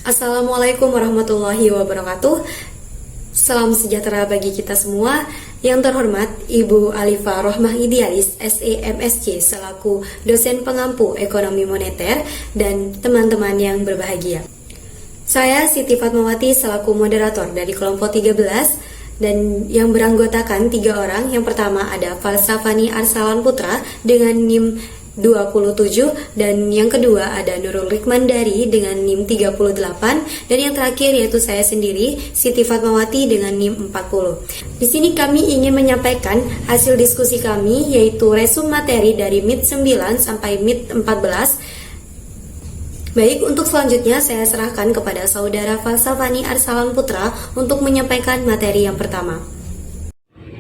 Assalamualaikum warahmatullahi wabarakatuh. Salam sejahtera bagi kita semua. Yang terhormat Ibu Alifah Rohmah Idealis SEMSC selaku dosen pengampu ekonomi moneter dan teman-teman yang berbahagia. Saya Siti Fatmawati selaku moderator dari kelompok 13 dan yang beranggotakan 3 orang. Yang pertama ada Falsafani Arsalan Putra dengan NIM 27 dan yang kedua ada Nurul Rikmandari dengan NIM 38 dan yang terakhir yaitu saya sendiri Siti Fatmawati dengan NIM 40. Di sini kami ingin menyampaikan hasil diskusi kami yaitu resum materi dari MIT 9 sampai MIT 14. Baik, untuk selanjutnya saya serahkan kepada saudara Falsafani Arsalan Putra untuk menyampaikan materi yang pertama.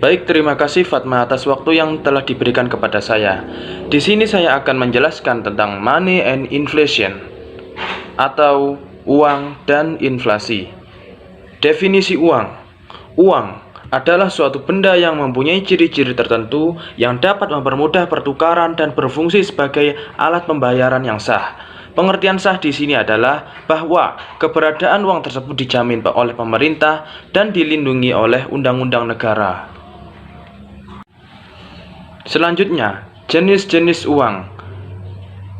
Baik, terima kasih Fatma atas waktu yang telah diberikan kepada saya. Di sini saya akan menjelaskan tentang money and inflation atau uang dan inflasi. Definisi uang. Uang adalah suatu benda yang mempunyai ciri-ciri tertentu yang dapat mempermudah pertukaran dan berfungsi sebagai alat pembayaran yang sah. Pengertian sah di sini adalah bahwa keberadaan uang tersebut dijamin oleh pemerintah dan dilindungi oleh undang-undang negara. Selanjutnya, jenis-jenis uang.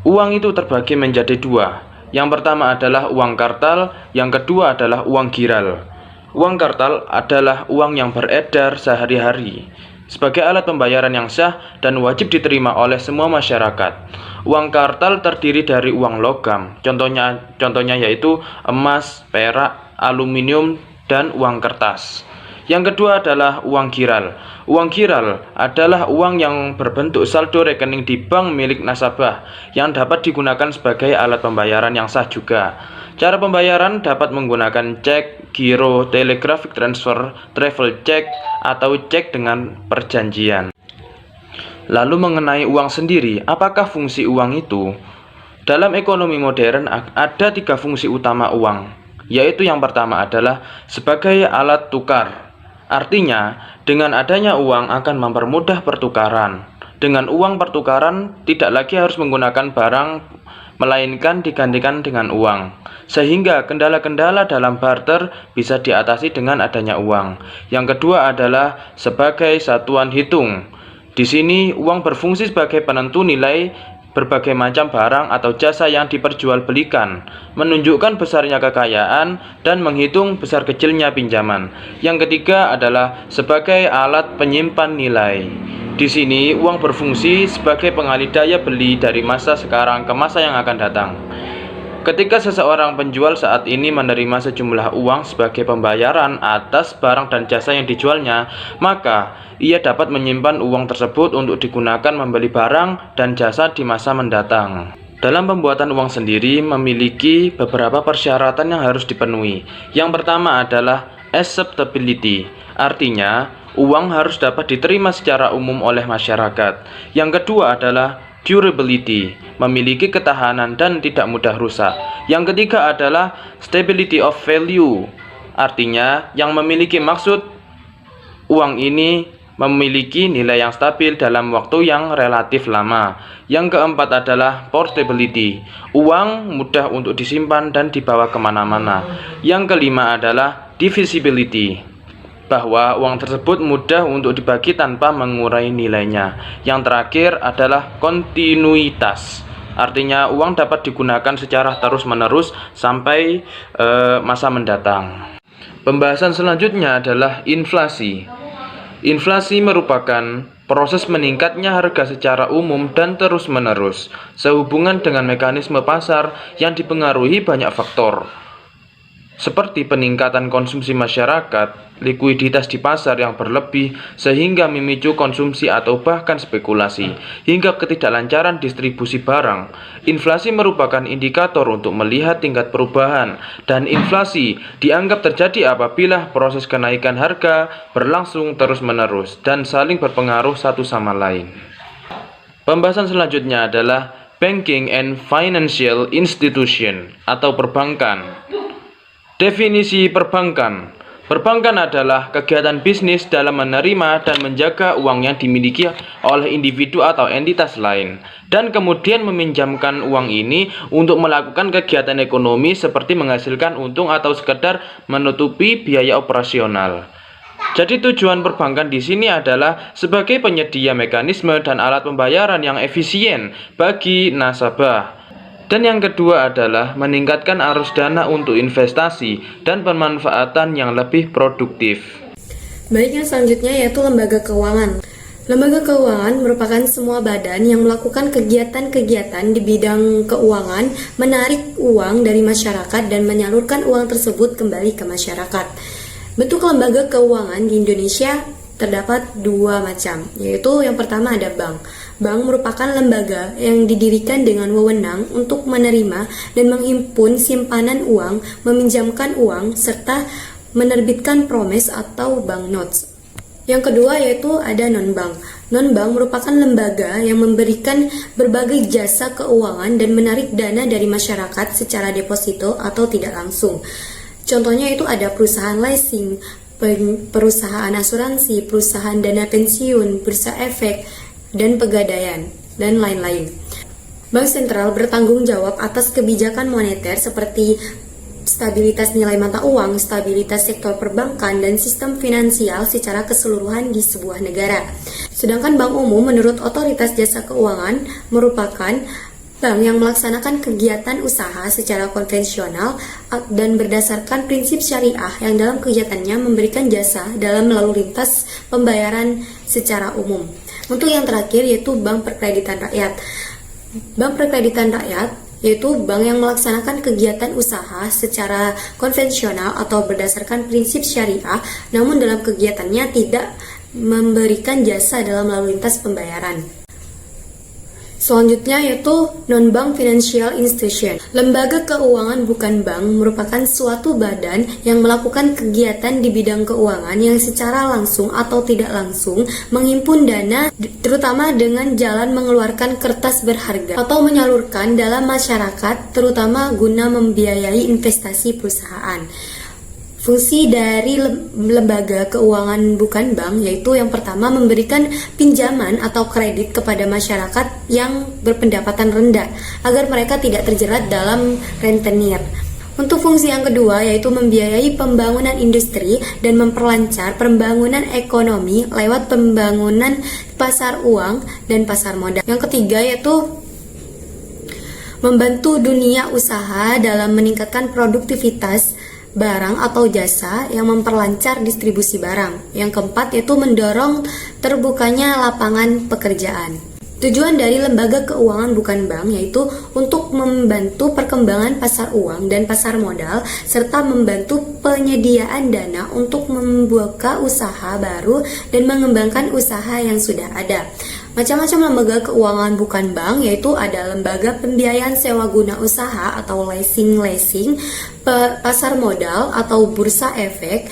Uang itu terbagi menjadi 2. Yang pertama adalah uang kartal, yang kedua adalah uang giral. Uang kartal adalah uang yang beredar sehari-hari sebagai alat pembayaran yang sah dan wajib diterima oleh semua masyarakat. Uang kartal terdiri dari uang logam, contohnya yaitu emas, perak, aluminium, dan uang kertas. Yang kedua adalah uang giral. Uang giral adalah uang yang berbentuk saldo rekening di bank milik nasabah yang dapat digunakan sebagai alat pembayaran yang sah juga. Cara pembayaran dapat menggunakan cek, giro, telegraphic transfer, travel check, atau cek dengan perjanjian. Lalu mengenai uang sendiri, apakah fungsi uang itu? Dalam ekonomi modern ada 3 fungsi utama uang, yaitu yang pertama adalah sebagai alat tukar. Artinya, dengan adanya uang akan mempermudah pertukaran. Dengan uang pertukaran tidak lagi harus menggunakan barang, melainkan digantikan dengan uang. Sehingga kendala-kendala dalam barter bisa diatasi dengan adanya uang. Yang kedua adalah sebagai satuan hitung. Di sini uang berfungsi sebagai penentu nilai berbagai macam barang atau jasa yang diperjualbelikan, menunjukkan besarnya kekayaan dan menghitung besar kecilnya pinjaman. Yang ketiga adalah sebagai alat penyimpan nilai. Di sini uang berfungsi sebagai pengalih daya beli dari masa sekarang ke masa yang akan datang. Ketika seseorang penjual saat ini menerima sejumlah uang sebagai pembayaran atas barang dan jasa yang dijualnya, maka ia dapat menyimpan uang tersebut untuk digunakan membeli barang dan jasa di masa mendatang. Dalam pembuatan uang sendiri memiliki beberapa persyaratan yang harus dipenuhi. Yang pertama adalah acceptability, artinya uang harus dapat diterima secara umum oleh masyarakat. Yang kedua adalah durability, memiliki ketahanan dan tidak mudah rusak. Yang ketiga adalah stability of value, artinya yang memiliki maksud uang ini memiliki nilai yang stabil dalam waktu yang relatif lama. Yang keempat adalah portability, uang mudah untuk disimpan dan dibawa kemana-mana. Yang kelima adalah divisibility, bahwa uang tersebut mudah untuk dibagi tanpa mengurangi nilainya. Yang terakhir adalah kontinuitas, artinya uang dapat digunakan secara terus-menerus sampai masa mendatang. Pembahasan selanjutnya adalah inflasi. Inflasi merupakan proses meningkatnya harga secara umum dan terus-menerus sehubungan dengan mekanisme pasar yang dipengaruhi banyak faktor, seperti peningkatan konsumsi masyarakat, likuiditas di pasar yang berlebih sehingga memicu konsumsi atau bahkan spekulasi, hingga ketidaklancaran distribusi barang. Inflasi merupakan indikator untuk melihat tingkat perubahan, dan inflasi dianggap terjadi apabila proses kenaikan harga berlangsung terus-menerus dan saling berpengaruh satu sama lain. Pembahasan selanjutnya adalah banking and financial institution atau perbankan. Definisi perbankan Perbankan adalah kegiatan bisnis dalam menerima dan menjaga uang yang dimiliki oleh individu atau entitas lain, dan kemudian meminjamkan uang ini untuk melakukan kegiatan ekonomi seperti menghasilkan untung atau sekedar menutupi biaya operasional. Jadi tujuan perbankan di sini adalah sebagai penyedia mekanisme dan alat pembayaran yang efisien bagi nasabah. Dan yang kedua adalah meningkatkan arus dana untuk investasi dan pemanfaatan yang lebih produktif. Baik, yang selanjutnya yaitu lembaga keuangan. Lembaga keuangan merupakan semua badan yang melakukan kegiatan-kegiatan di bidang keuangan, menarik uang dari masyarakat dan menyalurkan uang tersebut kembali ke masyarakat. Bentuk lembaga keuangan di Indonesia terdapat dua macam, yaitu yang pertama ada bank. Bank merupakan lembaga yang didirikan dengan wewenang untuk menerima dan menghimpun simpanan uang, meminjamkan uang, serta menerbitkan promes atau banknotes. Yang kedua yaitu ada non-bank. Non-bank merupakan lembaga yang memberikan berbagai jasa keuangan dan menarik dana dari masyarakat secara deposito atau tidak langsung. Contohnya itu ada perusahaan leasing, perusahaan asuransi, perusahaan dana pensiun, bursa efek, dan pegadaian, dan lain-lain. Bank sentral bertanggung jawab atas kebijakan moneter seperti stabilitas nilai mata uang, stabilitas sektor perbankan, dan sistem finansial secara keseluruhan di sebuah negara. Sedangkan bank umum menurut Otoritas Jasa Keuangan merupakan bank yang melaksanakan kegiatan usaha secara konvensional dan berdasarkan prinsip syariah yang dalam kegiatannya memberikan jasa dalam lalu lintas pembayaran secara umum. Untuk yang terakhir yaitu Bank Perkreditan Rakyat. Bank Perkreditan Rakyat yaitu bank yang melaksanakan kegiatan usaha secara konvensional atau berdasarkan prinsip syariah, namun dalam kegiatannya tidak memberikan jasa dalam lalu lintas pembayaran. Selanjutnya yaitu non-bank financial institution. Lembaga keuangan bukan bank merupakan suatu badan yang melakukan kegiatan di bidang keuangan yang secara langsung atau tidak langsung menghimpun dana terutama dengan jalan mengeluarkan kertas berharga atau menyalurkan dalam masyarakat terutama guna membiayai investasi perusahaan. Fungsi dari lembaga keuangan bukan bank yaitu yang pertama memberikan pinjaman atau kredit kepada masyarakat yang berpendapatan rendah agar mereka tidak terjerat dalam rentenir. Untuk fungsi yang kedua yaitu membiayai pembangunan industri dan memperlancar pembangunan ekonomi lewat pembangunan pasar uang dan pasar modal. Yang ketiga yaitu membantu dunia usaha dalam meningkatkan produktivitas barang atau jasa yang memperlancar distribusi barang. Yang keempat yaitu mendorong terbukanya lapangan pekerjaan. Tujuan dari lembaga keuangan bukan bank yaitu untuk membantu perkembangan pasar uang dan pasar modal serta membantu penyediaan dana untuk membuka usaha baru dan mengembangkan usaha yang sudah ada. Macam-macam lembaga keuangan bukan bank yaitu ada lembaga pembiayaan sewa guna usaha atau leasing, pasar modal atau bursa efek,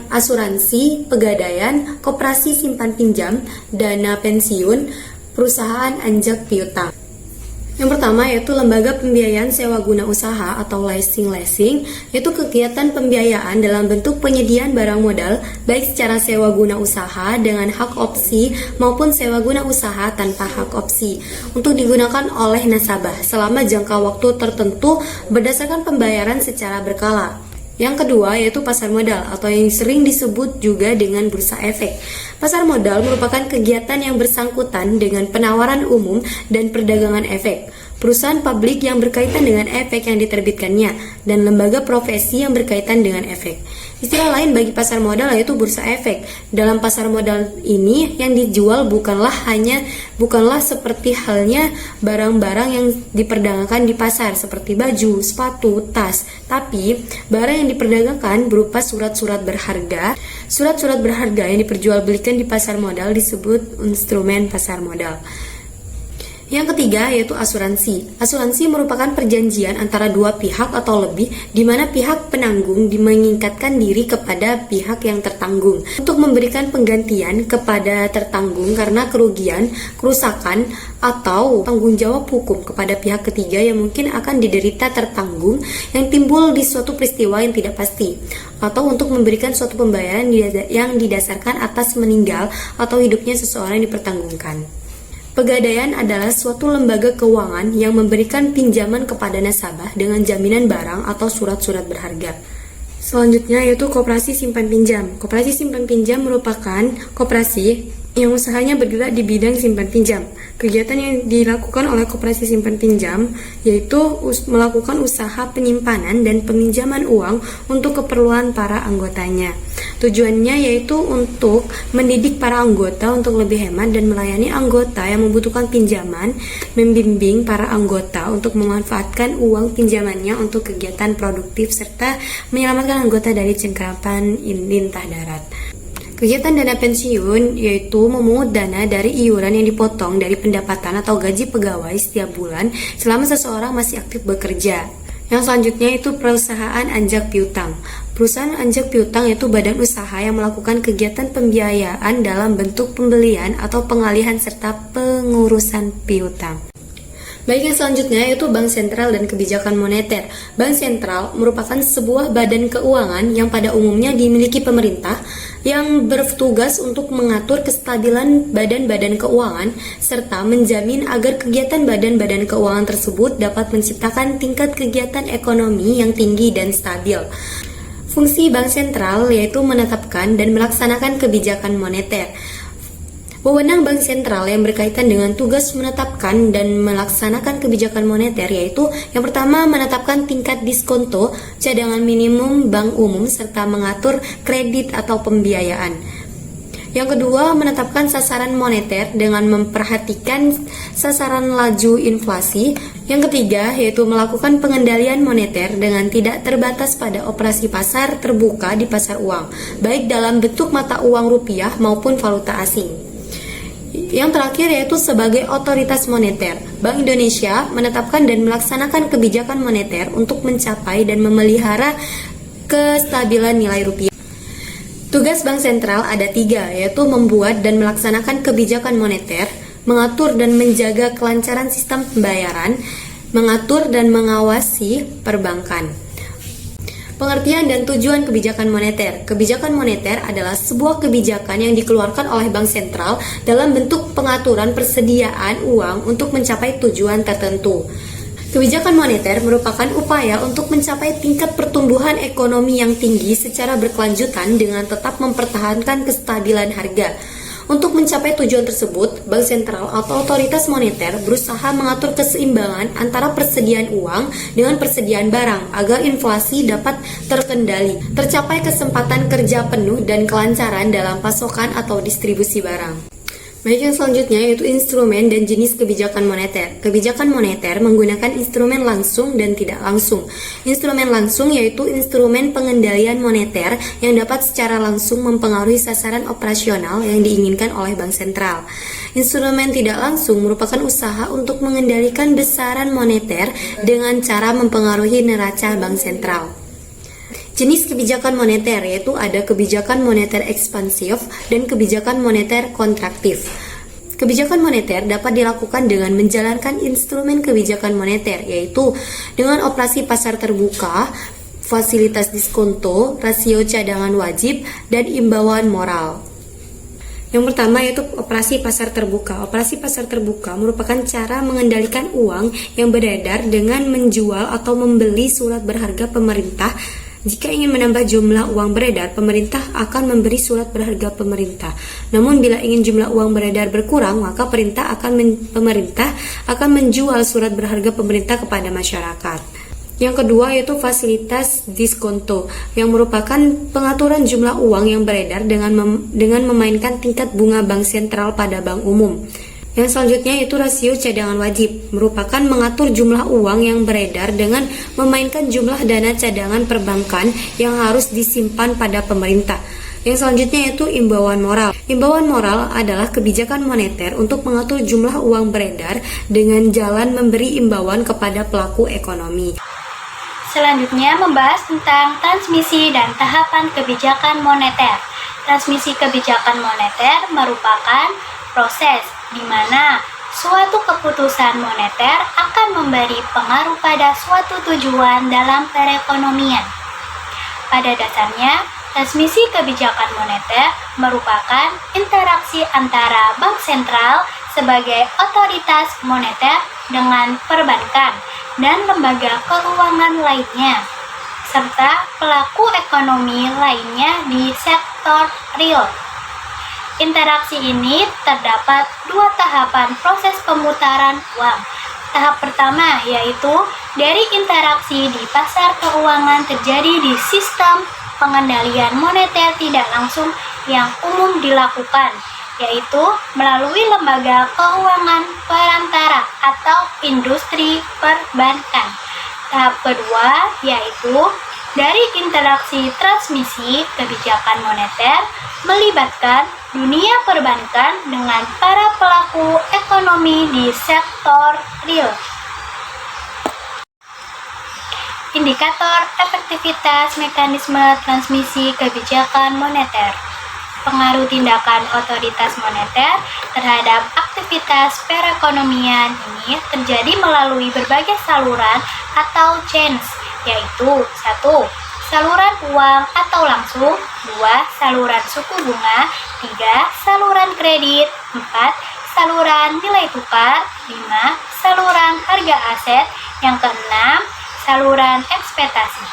asuransi, pegadaian, koperasi simpan pinjam, dana pensiun, perusahaan anjak piutang. Yang pertama yaitu lembaga pembiayaan sewa guna usaha atau leasing, yaitu kegiatan pembiayaan dalam bentuk penyediaan barang modal baik secara sewa guna usaha dengan hak opsi maupun sewa guna usaha tanpa hak opsi untuk digunakan oleh nasabah selama jangka waktu tertentu berdasarkan pembayaran secara berkala. Yang kedua yaitu pasar modal atau yang sering disebut juga dengan bursa efek. Pasar modal merupakan kegiatan yang bersangkutan dengan penawaran umum dan perdagangan efek, perusahaan publik yang berkaitan dengan efek yang diterbitkannya, dan lembaga profesi yang berkaitan dengan efek. Istilah lain bagi pasar modal yaitu bursa efek. Dalam pasar modal ini yang dijual bukanlah seperti halnya barang-barang yang diperdagangkan di pasar seperti baju, sepatu, tas, tapi barang yang diperdagangkan berupa surat-surat berharga. Surat-surat berharga yang diperjualbelikan di pasar modal disebut instrumen pasar modal. Yang ketiga yaitu asuransi. Asuransi merupakan perjanjian antara dua pihak atau lebih di mana pihak penanggung mengikatkan diri kepada pihak yang tertanggung untuk memberikan penggantian kepada tertanggung karena kerugian, kerusakan, atau tanggung jawab hukum kepada pihak ketiga yang mungkin akan diderita tertanggung yang timbul di suatu peristiwa yang tidak pasti. atau untuk memberikan suatu pembayaran yang didasarkan atas meninggal atau hidupnya seseorang yang dipertanggungan. Pegadaian adalah suatu lembaga keuangan yang memberikan pinjaman kepada nasabah dengan jaminan barang atau surat-surat berharga. Selanjutnya yaitu koperasi simpan pinjam. Koperasi simpan pinjam merupakan koperasi yang usahanya bergerak di bidang simpan pinjam. Kegiatan yang dilakukan oleh koperasi simpan pinjam yaitu melakukan usaha penyimpanan dan peminjaman uang untuk keperluan para anggotanya. Tujuannya yaitu untuk mendidik para anggota untuk lebih hemat dan melayani anggota yang membutuhkan pinjaman, membimbing para anggota untuk memanfaatkan uang pinjamannya untuk kegiatan produktif serta menyelamatkan anggota dari cengkeraman lintah darat. Kegiatan dana pensiun yaitu memungut dana dari iuran yang dipotong dari pendapatan atau gaji pegawai setiap bulan selama seseorang masih aktif bekerja. Yang selanjutnya itu perusahaan anjak piutang. Perusahaan anjak piutang yaitu badan usaha yang melakukan kegiatan pembiayaan dalam bentuk pembelian atau pengalihan serta pengurusan piutang. Baik, yang selanjutnya yaitu Bank Sentral dan Kebijakan Moneter. Bank Sentral merupakan sebuah badan keuangan yang pada umumnya dimiliki pemerintah yang bertugas untuk mengatur kestabilan badan-badan keuangan serta menjamin agar kegiatan badan-badan keuangan tersebut dapat menciptakan tingkat kegiatan ekonomi yang tinggi dan stabil. Fungsi Bank Sentral yaitu menetapkan dan melaksanakan kebijakan moneter. Wewenang Bank Sentral yang berkaitan dengan tugas menetapkan dan melaksanakan kebijakan moneter yaitu yang pertama menetapkan tingkat diskonto, cadangan minimum bank umum serta mengatur kredit atau pembiayaan. Yang kedua, menetapkan sasaran moneter dengan memperhatikan sasaran laju inflasi. Yang ketiga, yaitu melakukan pengendalian moneter dengan tidak terbatas pada operasi pasar terbuka di pasar uang, baik dalam bentuk mata uang rupiah maupun valuta asing. Yang terakhir yaitu sebagai otoritas moneter, Bank Indonesia menetapkan dan melaksanakan kebijakan moneter untuk mencapai dan memelihara kestabilan nilai rupiah. Tugas Bank Sentral ada 3, yaitu membuat dan melaksanakan kebijakan moneter, mengatur dan menjaga kelancaran sistem pembayaran, mengatur dan mengawasi perbankan. Pengertian dan tujuan kebijakan moneter. Kebijakan moneter adalah sebuah kebijakan yang dikeluarkan oleh Bank Sentral dalam bentuk pengaturan persediaan uang untuk mencapai tujuan tertentu. Kebijakan moneter merupakan upaya untuk mencapai tingkat pertumbuhan ekonomi yang tinggi secara berkelanjutan dengan tetap mempertahankan kestabilan harga. Untuk mencapai tujuan tersebut, Bank Sentral atau otoritas moneter berusaha mengatur keseimbangan antara persediaan uang dengan persediaan barang agar inflasi dapat terkendali, tercapai kesempatan kerja penuh dan kelancaran dalam pasokan atau distribusi barang. Baik, yang selanjutnya yaitu instrumen dan jenis kebijakan moneter. Kebijakan moneter menggunakan instrumen langsung dan tidak langsung. Instrumen langsung yaitu instrumen pengendalian moneter yang dapat secara langsung mempengaruhi sasaran operasional yang diinginkan oleh Bank Sentral. Instrumen tidak langsung merupakan usaha untuk mengendalikan besaran moneter dengan cara mempengaruhi neraca Bank Sentral. Jenis kebijakan moneter yaitu ada kebijakan moneter ekspansif dan kebijakan moneter kontraktif. Kebijakan moneter dapat dilakukan dengan menjalankan instrumen kebijakan moneter yaitu dengan operasi pasar terbuka, fasilitas diskonto, rasio cadangan wajib, dan imbauan moral. Yang pertama yaitu operasi pasar terbuka. Operasi pasar terbuka merupakan cara mengendalikan uang yang beredar dengan menjual atau membeli surat berharga pemerintah. Jika ingin menambah jumlah uang beredar, pemerintah akan memberi surat berharga pemerintah. Namun bila ingin jumlah uang beredar berkurang, maka pemerintah akan menjual surat berharga pemerintah kepada masyarakat. Yang kedua yaitu fasilitas diskonto, yang merupakan pengaturan jumlah uang yang beredar dengan memainkan tingkat bunga bank sentral pada bank umum. Yang selanjutnya yaitu rasio cadangan wajib, merupakan mengatur jumlah uang yang beredar dengan memainkan jumlah dana cadangan perbankan yang harus disimpan pada pemerintah. Yang selanjutnya yaitu imbauan moral. Imbauan moral adalah kebijakan moneter untuk mengatur jumlah uang beredar dengan jalan memberi imbauan kepada pelaku ekonomi. Selanjutnya membahas tentang transmisi dan tahapan kebijakan moneter. Transmisi kebijakan moneter merupakan proses di mana suatu keputusan moneter akan memberi pengaruh pada suatu tujuan dalam perekonomian. Pada dasarnya, transmisi kebijakan moneter merupakan interaksi antara bank sentral sebagai otoritas moneter dengan perbankan dan lembaga keuangan lainnya, serta pelaku ekonomi lainnya di sektor real. Interaksi ini terdapat dua tahapan proses pemutaran uang. Tahap pertama yaitu dari interaksi di pasar keuangan terjadi di sistem pengendalian moneter tidak langsung yang umum dilakukan, yaitu melalui lembaga keuangan perantara atau industri perbankan. Tahap kedua yaitu dari interaksi transmisi kebijakan moneter melibatkan dunia perbankan dengan para pelaku ekonomi di sektor real. Indikator efektivitas mekanisme transmisi kebijakan moneter. Pengaruh tindakan otoritas moneter terhadap aktivitas perekonomian ini terjadi melalui berbagai saluran atau channels, yaitu 1. Saluran uang atau langsung, 2. Saluran suku bunga, 3. Saluran kredit, 4. Saluran nilai tukar, 5. Saluran harga aset, yang keenam, saluran ekspektasi.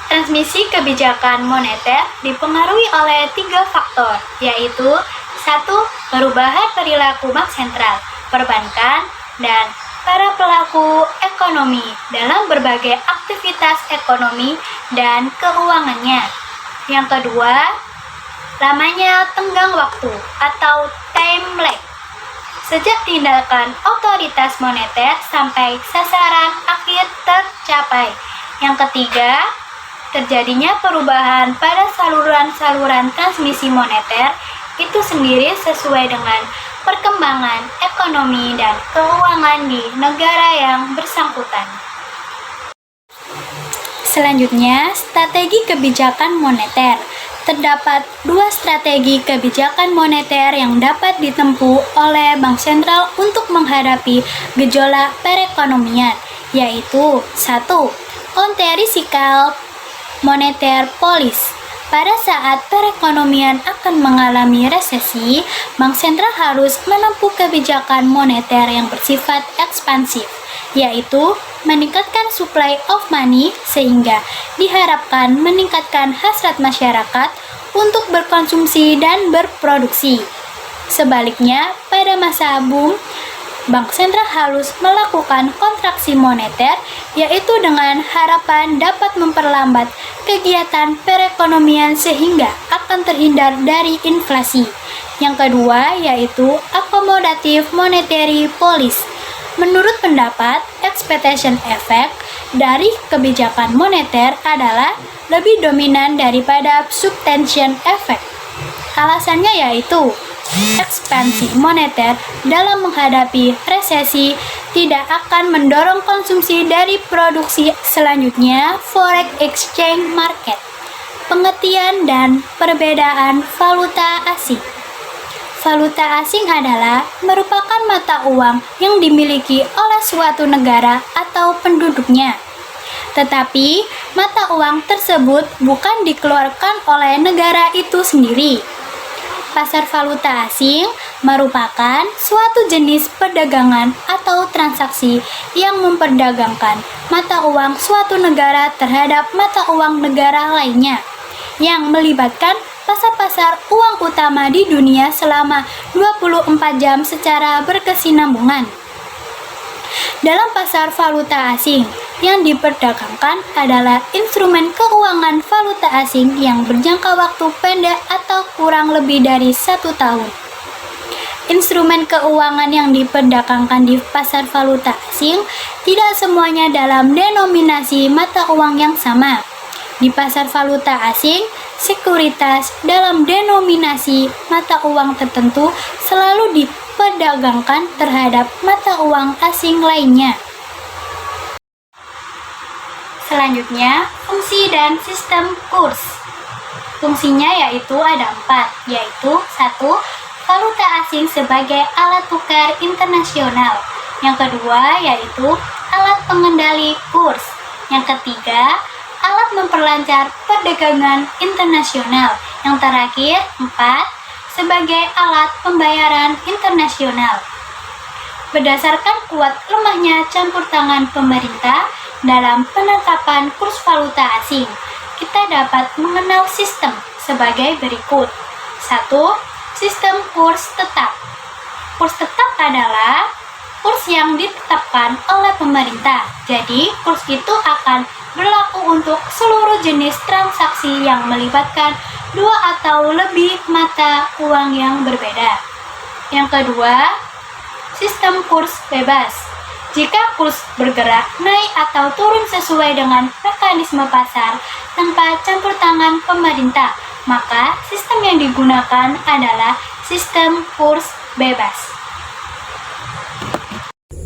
Transmisi kebijakan moneter dipengaruhi oleh 3 faktor, yaitu 1. Perubahan perilaku bank sentral, perbankan, dan para pelaku ekonomi dalam berbagai aktivitas ekonomi dan keuangannya. Yang kedua, lamanya tenggang waktu atau time lag sejak tindakan otoritas moneter sampai sasaran akhir tercapai. Yang ketiga, terjadinya perubahan pada saluran-saluran transmisi moneter itu sendiri sesuai dengan perkembangan ekonomi dan keuangan di negara yang bersangkutan. Selanjutnya, strategi kebijakan moneter. Terdapat 2 strategi kebijakan moneter yang dapat ditempuh oleh bank sentral untuk menghadapi gejolak perekonomian, yaitu 1. Counter-cyclical monetary policy. Pada saat perekonomian akan mengalami resesi, bank sentral harus menempuh kebijakan moneter yang bersifat ekspansif, yaitu meningkatkan supply of money sehingga diharapkan meningkatkan hasrat masyarakat untuk berkonsumsi dan berproduksi. Sebaliknya, pada masa boom, bank sentral harus melakukan kontraksi moneter, yaitu dengan harapan dapat memperlambat kegiatan perekonomian sehingga akan terhindar dari inflasi. Yang kedua yaitu accommodative monetary policy. Menurut pendapat, expectation effect dari kebijakan moneter adalah lebih dominan daripada subtension effect. Alasannya yaitu ekspansi moneter dalam menghadapi resesi tidak akan mendorong konsumsi dari produksi. Selanjutnya, forex exchange market. Pengertian dan perbedaan valuta asing. Valuta asing adalah merupakan mata uang yang dimiliki oleh suatu negara atau penduduknya. Tetapi, mata uang tersebut bukan dikeluarkan oleh negara itu sendiri. Pasar valuta asing merupakan suatu jenis perdagangan atau transaksi yang memperdagangkan mata uang suatu negara terhadap mata uang negara lainnya, yang melibatkan pasar-pasar uang utama di dunia selama 24 jam secara berkesinambungan. Dalam pasar valuta asing, yang diperdagangkan adalah instrumen keuangan valuta asing yang berjangka waktu pendek atau kurang lebih dari 1 tahun. Instrumen keuangan yang diperdagangkan di pasar valuta asing tidak semuanya dalam denominasi mata uang yang sama. Di pasar valuta asing, sekuritas dalam denominasi mata uang tertentu selalu diperdagangkan terhadap mata uang asing lainnya. Selanjutnya, fungsi dan sistem kurs. Fungsinya yaitu ada 4, yaitu 1. Valuta asing sebagai alat tukar internasional. Yang kedua yaitu alat pengendali kurs. Yang ketiga, alat dapat memperlancar perdagangan internasional. Yang terakhir, 4, sebagai alat pembayaran internasional. Berdasarkan kuat lemahnya campur tangan pemerintah dalam penetapan kurs valuta asing, kita dapat mengenal sistem sebagai berikut. 1. Sistem kurs tetap. Kurs tetap adalah kurs yang ditetapkan oleh pemerintah. Jadi, kurs itu akan berlaku untuk seluruh jenis transaksi yang melibatkan dua atau lebih mata uang yang berbeda. Yang kedua, sistem kurs bebas. Jika kurs bergerak naik atau turun sesuai dengan mekanisme pasar tanpa campur tangan pemerintah, maka sistem yang digunakan adalah sistem kurs bebas.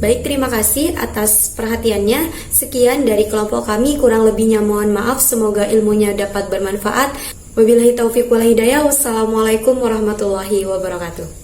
Baik, terima kasih atas perhatiannya. Sekian dari kelompok kami, kurang lebihnya mohon maaf. Semoga ilmunya dapat bermanfaat. Wabillahi taufiq wal hidayah. Wassalamualaikum warahmatullahi wabarakatuh.